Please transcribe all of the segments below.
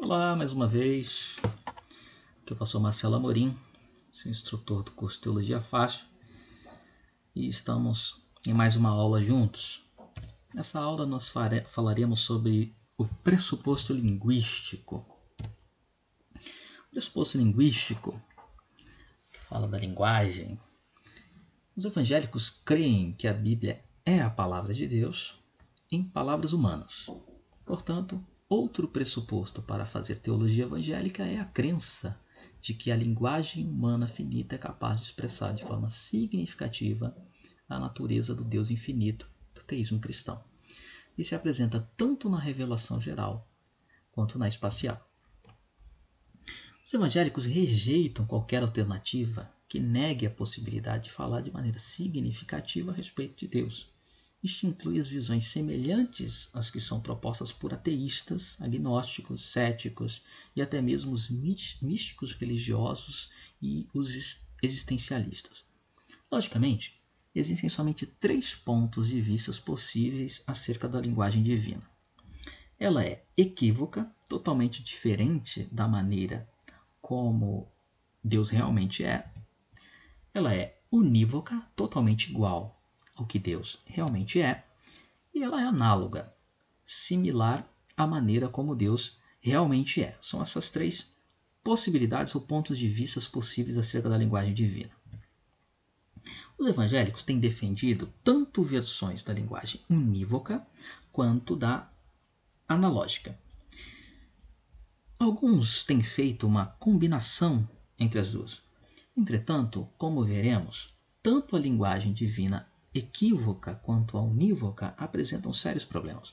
Olá, mais uma vez. Aqui é o pastor Marcelo Amorim, seu instrutor do curso Teologia Fácil, e estamos em mais uma aula juntos. Nessa aula nós falaremos sobre o pressuposto linguístico. O pressuposto linguístico, que fala da linguagem. Os evangélicos creem que a Bíblia é a palavra de Deus em palavras humanas. Portanto, outro pressuposto para fazer teologia evangélica é a crença de que a linguagem humana finita é capaz de expressar de forma significativa a natureza do Deus infinito do teísmo cristão, e se apresenta tanto na revelação geral quanto na espacial. Os evangélicos rejeitam qualquer alternativa que negue a possibilidade de falar de maneira significativa a respeito de Deus. Isto inclui as visões semelhantes às que são propostas por ateístas, agnósticos, céticos e até mesmo os místicos religiosos e os existencialistas. Logicamente, existem somente 3 pontos de vista possíveis acerca da linguagem divina. Ela é equívoca, totalmente diferente da maneira como Deus realmente é. Ela é unívoca, totalmente igual ao que Deus realmente é. E ela é análoga, similar à maneira como Deus realmente é. São essas 3 possibilidades ou pontos de vista possíveis acerca da linguagem divina. Os evangélicos têm defendido tanto versões da linguagem unívoca quanto da analógica. Alguns têm feito uma combinação entre as duas. Entretanto, como veremos, tanto a linguagem divina equívoca quanto a unívoca apresentam sérios problemas.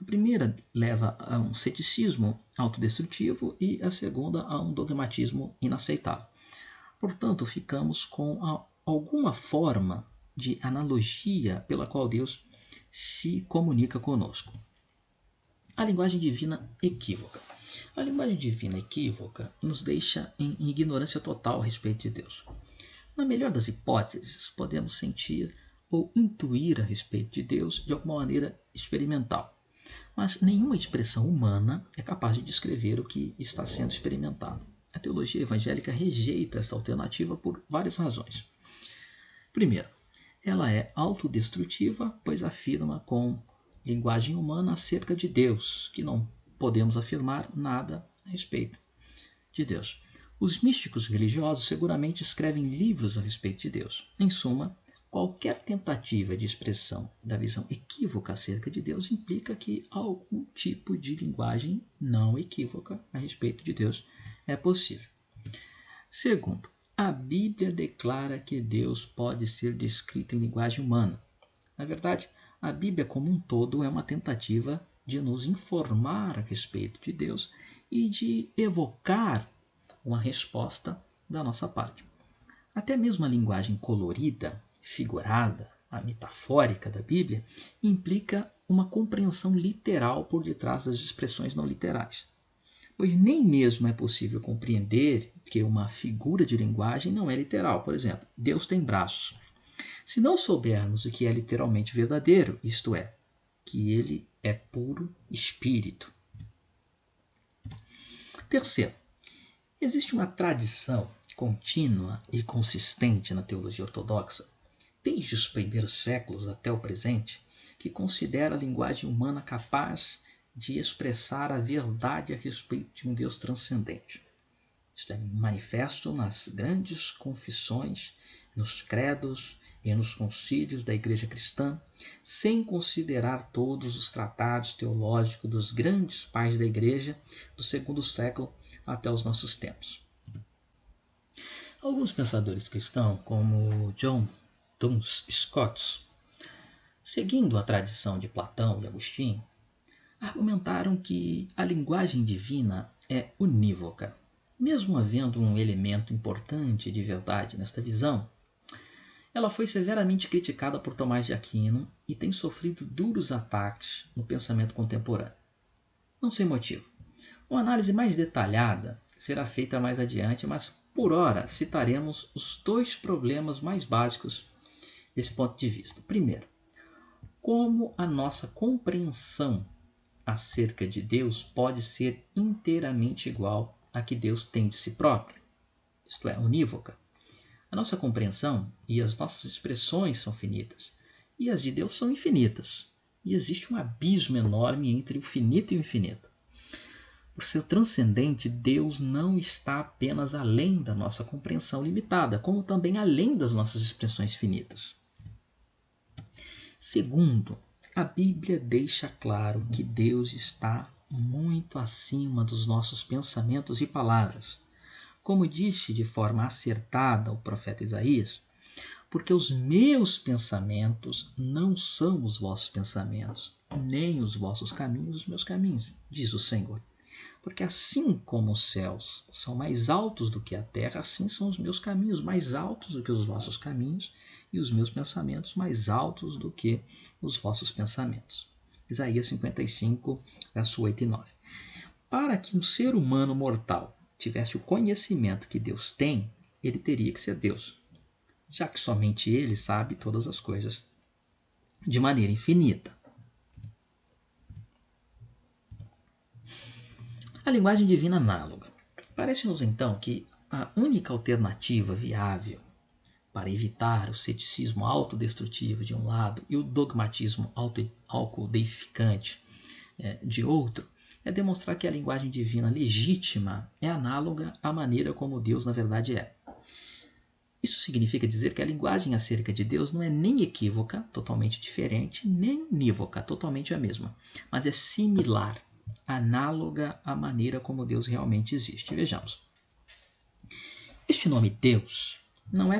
A primeira leva a um ceticismo autodestrutivo e a segunda a um dogmatismo inaceitável. Portanto, ficamos com alguma forma de analogia pela qual Deus se comunica conosco. A linguagem divina equívoca. A linguagem divina equívoca nos deixa em ignorância total a respeito de Deus. Na melhor das hipóteses, podemos sentir ou intuir a respeito de Deus de alguma maneira experimental. Mas nenhuma expressão humana é capaz de descrever o que está sendo experimentado. A teologia evangélica rejeita esta alternativa por várias razões. Primeiro, ela é autodestrutiva, pois afirma com linguagem humana acerca de Deus, que não podemos afirmar nada a respeito de Deus. Os místicos religiosos seguramente escrevem livros a respeito de Deus. Em suma, qualquer tentativa de expressão da visão equívoca acerca de Deus implica que algum tipo de linguagem não equívoca a respeito de Deus é possível. Segundo, a Bíblia declara que Deus pode ser descrito em linguagem humana. Na verdade, a Bíblia como um todo é uma tentativa de nos informar a respeito de Deus e de evocar uma resposta da nossa parte. Até mesmo a linguagem colorida, figurada, a metafórica da Bíblia, implica uma compreensão literal por detrás das expressões não literais. Pois nem mesmo é possível compreender que uma figura de linguagem não é literal. Por exemplo, Deus tem braços. Se não soubermos o que é literalmente verdadeiro, isto é, que ele é puro espírito. Terceiro, existe uma tradição contínua e consistente na teologia ortodoxa, desde os primeiros séculos até o presente, que considera a linguagem humana capaz de expressar a verdade a respeito de um Deus transcendente. Isto é manifesto nas grandes confissões, nos credos e nos concílios da Igreja Cristã, sem considerar todos os tratados teológicos dos grandes pais da Igreja do 2º século até os nossos tempos. Alguns pensadores cristãos, como John Duns Scott, seguindo a tradição de Platão e Agostinho, argumentaram que a linguagem divina é unívoca. Mesmo havendo um elemento importante de verdade nesta visão, ela foi severamente criticada por Tomás de Aquino e tem sofrido duros ataques no pensamento contemporâneo. Não sem motivo. Uma análise mais detalhada será feita mais adiante, mas por ora citaremos os 2 problemas mais básicos desse ponto de vista. Primeiro, como a nossa compreensão acerca de Deus pode ser inteiramente igual à que Deus tem de si próprio, isto é, unívoca. A nossa compreensão e as nossas expressões são finitas, e as de Deus são infinitas, e existe um abismo enorme entre o finito e o infinito. Por ser transcendente, Deus não está apenas além da nossa compreensão limitada, como também além das nossas expressões finitas. Segundo, a Bíblia deixa claro que Deus está muito acima dos nossos pensamentos e palavras. Como disse de forma acertada o profeta Isaías, porque os meus pensamentos não são os vossos pensamentos, nem os vossos caminhos os meus caminhos, diz o Senhor. Porque assim como os céus são mais altos do que a terra, assim são os meus caminhos mais altos do que os vossos caminhos, e os meus pensamentos mais altos do que os vossos pensamentos. Isaías 55, verso 8 e 9. Para que um ser humano mortal tivesse o conhecimento que Deus tem, ele teria que ser Deus, já que somente ele sabe todas as coisas de maneira infinita. A linguagem divina análoga. Parece-nos então que a única alternativa viável para evitar o ceticismo autodestrutivo de um lado e o dogmatismo autodeificante de outro é demonstrar que a linguagem divina legítima é análoga à maneira como Deus na verdade é. Isso significa dizer que a linguagem acerca de Deus não é nem equívoca, totalmente diferente, nem unívoca, totalmente a mesma, mas é similar, análoga à maneira como Deus realmente existe. Vejamos. Este nome Deus não é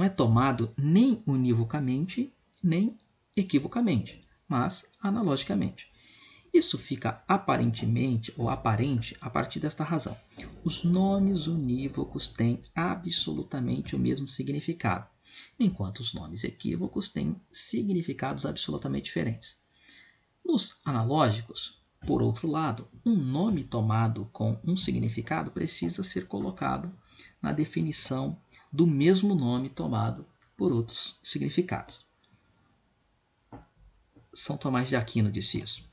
tomado nem univocamente, nem equivocamente, mas analogicamente. Isso fica aparentemente ou aparente a partir desta razão. Os nomes unívocos têm absolutamente o mesmo significado, enquanto os nomes equívocos têm significados absolutamente diferentes. Nos analógicos, por outro lado, um nome tomado com um significado precisa ser colocado na definição do mesmo nome tomado por outros significados. São Tomás de Aquino disse isso.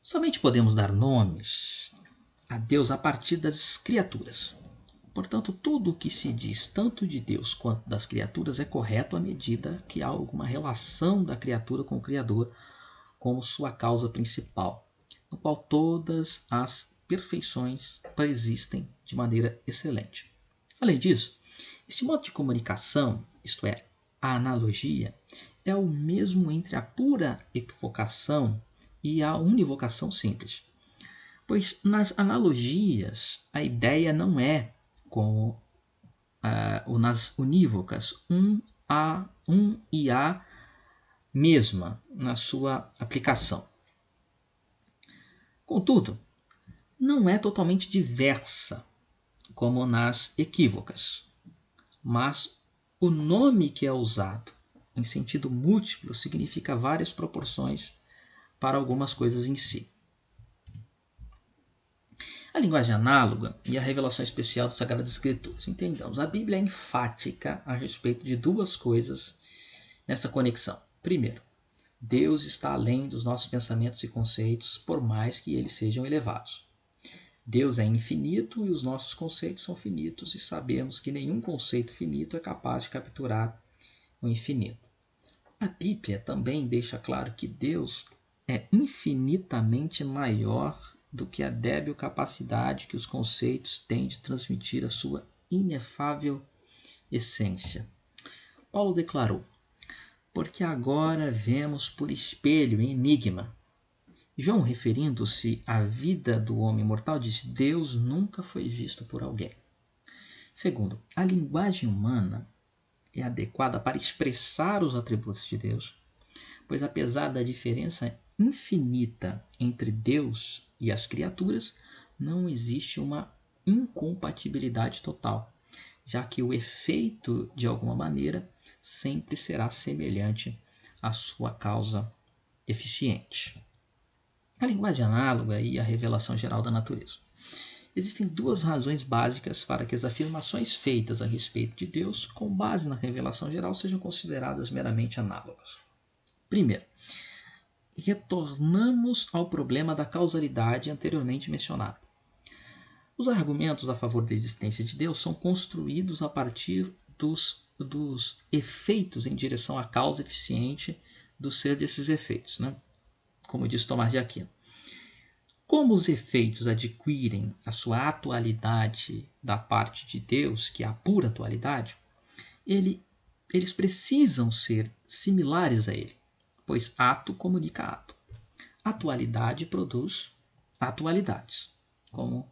Somente podemos dar nomes a Deus a partir das criaturas. Portanto, tudo o que se diz tanto de Deus quanto das criaturas é correto à medida que há alguma relação da criatura com o Criador como sua causa principal, no qual todas as perfeições preexistem de maneira excelente. Além disso, este modo de comunicação, isto é, a analogia, é o mesmo entre a pura equivocação e a univocação simples. Pois nas analogias a ideia não é como nas unívocas, um e a mesma na sua aplicação. Contudo, não é totalmente diversa como nas equívocas, mas o nome que é usado em sentido múltiplo significa várias proporções para algumas coisas em si. A linguagem análoga e a revelação especial das Sagradas Escrituras. Entendamos, a Bíblia é enfática a respeito de duas coisas nessa conexão. Primeiro, Deus está além dos nossos pensamentos e conceitos, por mais que eles sejam elevados. Deus é infinito e os nossos conceitos são finitos, e sabemos que nenhum conceito finito é capaz de capturar o infinito. A Bíblia também deixa claro que Deus é infinitamente maior do que a débil capacidade que os conceitos têm de transmitir a sua inefável essência. Paulo declarou: porque agora vemos por espelho, em enigma. João, referindo-se à vida do homem mortal, disse: Deus nunca foi visto por alguém. Segundo, a linguagem humana é adequada para expressar os atributos de Deus, pois apesar da diferença infinita entre Deus e as criaturas, não existe uma incompatibilidade total, já que o efeito, de alguma maneira, sempre será semelhante à sua causa eficiente. A linguagem análoga e a revelação geral da natureza. Existem duas razões básicas para que as afirmações feitas a respeito de Deus, com base na revelação geral, sejam consideradas meramente análogas. Primeiro, retornamos ao problema da causalidade anteriormente mencionado. Os argumentos a favor da existência de Deus são construídos a partir dos efeitos em direção à causa eficiente do ser desses efeitos, né? Como diz Tomás de Aquino. Como os efeitos adquirem a sua atualidade da parte de Deus, que é a pura atualidade, eles precisam ser similares a ele, pois ato comunica ato. Atualidade produz atualidades, como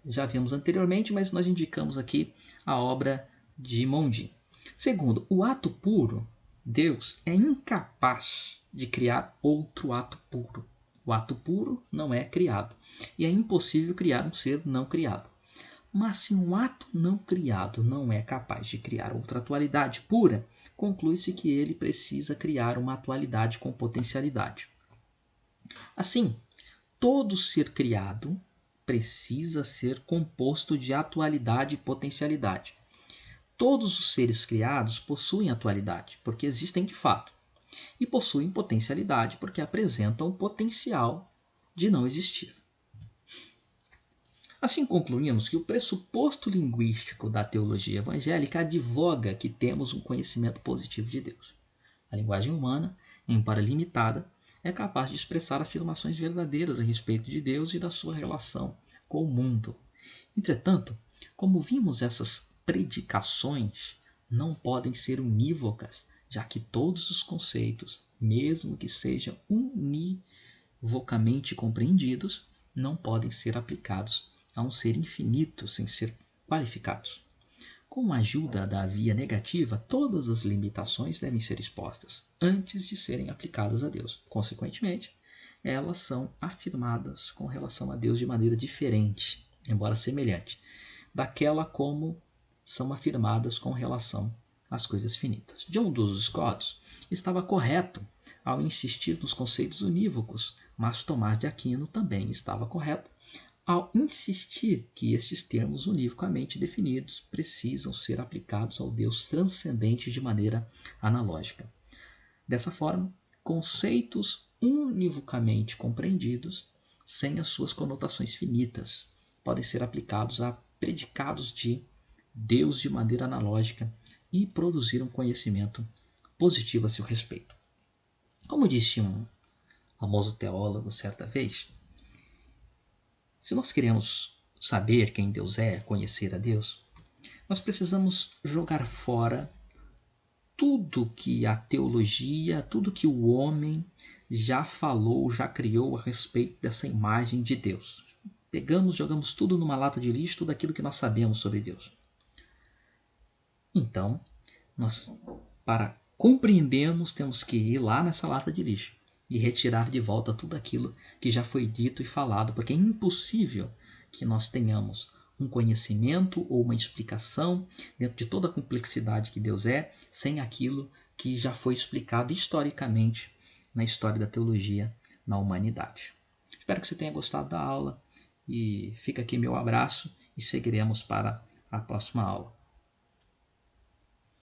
já vimos anteriormente, mas nós indicamos aqui a obra de Mondin. Segundo, o ato puro, Deus é incapaz de criar outro ato puro. O ato puro não é criado, e é impossível criar um ser não criado. Mas se um ato não criado não é capaz de criar outra atualidade pura, conclui-se que ele precisa criar uma atualidade com potencialidade. Assim, todo ser criado precisa ser composto de atualidade e potencialidade. Todos os seres criados possuem atualidade, porque existem de fato, e possuem potencialidade, porque apresentam o potencial de não existir. Assim concluímos que o pressuposto linguístico da teologia evangélica advoga que temos um conhecimento positivo de Deus. A linguagem humana, embora limitada, é capaz de expressar afirmações verdadeiras a respeito de Deus e da sua relação com o mundo. Entretanto, como vimos, essas predicações não podem ser unívocas, já que todos os conceitos, mesmo que sejam univocamente compreendidos, não podem ser aplicados a um ser infinito sem ser qualificados. Com a ajuda da via negativa, todas as limitações devem ser expostas antes de serem aplicadas a Deus. Consequentemente, elas são afirmadas com relação a Deus de maneira diferente, embora semelhante, daquela como são afirmadas com relação às coisas finitas. John dos Scots estava correto ao insistir nos conceitos unívocos, mas Tomás de Aquino também estava correto ao insistir que estes termos univocamente definidos precisam ser aplicados ao Deus transcendente de maneira analógica. Dessa forma, conceitos univocamente compreendidos, sem as suas conotações finitas, podem ser aplicados a predicados de Deus de maneira analógica e produzir um conhecimento positivo a seu respeito. Como disse um famoso teólogo certa vez, se nós queremos saber quem Deus é, conhecer a Deus, nós precisamos jogar fora tudo que a teologia, tudo que o homem já falou, já criou a respeito dessa imagem de Deus. Jogamos tudo numa lata de lixo, tudo aquilo que nós sabemos sobre Deus. Então, nós, para compreendermos, temos que ir lá nessa lata de lixo e retirar de volta tudo aquilo que já foi dito e falado, porque é impossível que nós tenhamos um conhecimento ou uma explicação dentro de toda a complexidade que Deus é, sem aquilo que já foi explicado historicamente na história da teologia na humanidade. Espero que você tenha gostado da aula e fica aqui meu abraço e seguiremos para a próxima aula.